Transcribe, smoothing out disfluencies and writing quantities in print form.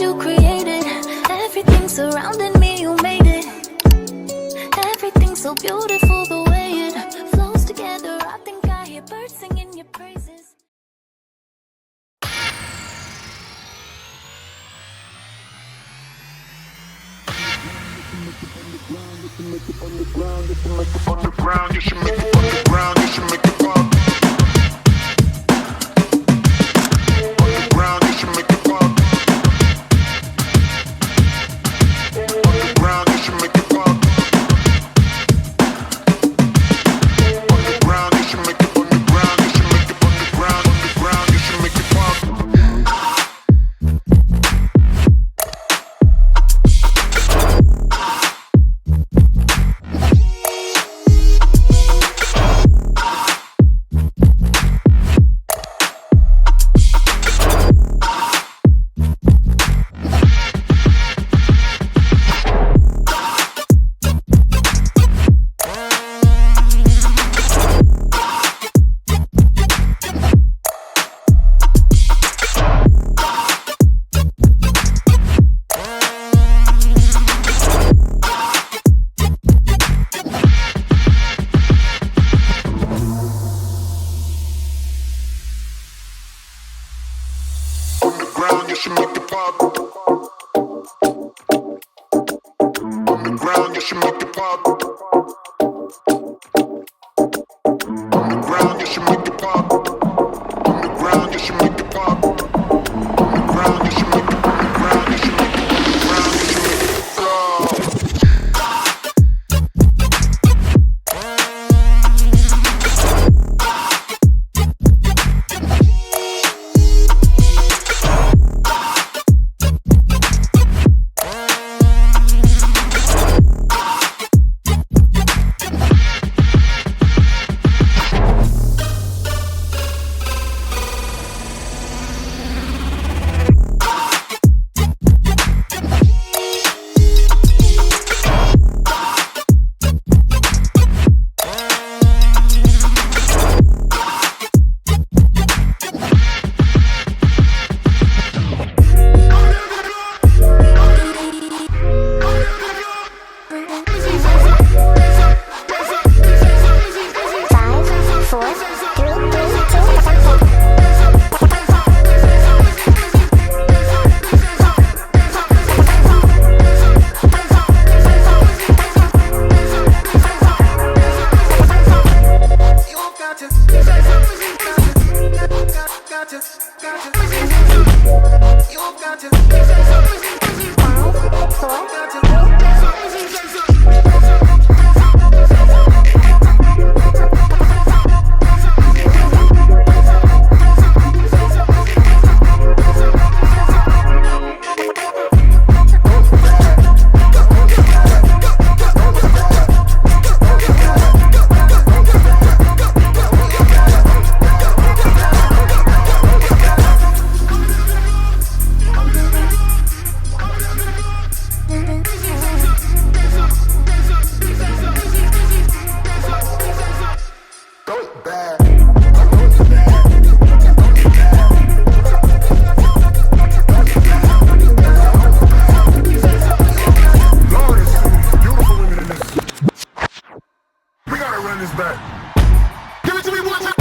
you created. Everything surrounding me, you made it. Everything's so beautiful the way it flows together. I think I hear birds singing your praises. You should make it on the ground, you should make it on the ground, you should make it on the ground, you should make it pop. On the ground, you should make it pop. On the ground, you should make it pop. On the ground, you should make it on the ground, you should make it on the ground, on the ground, you should make it pop. You should make it pop. On the ground, you should make it pop. On the ground, you should make it pop. On the ground, you should make it pop. On the ground, you should make it. On the ground, you should make it. On the ground, you should make it go. Back. Give it to me one time.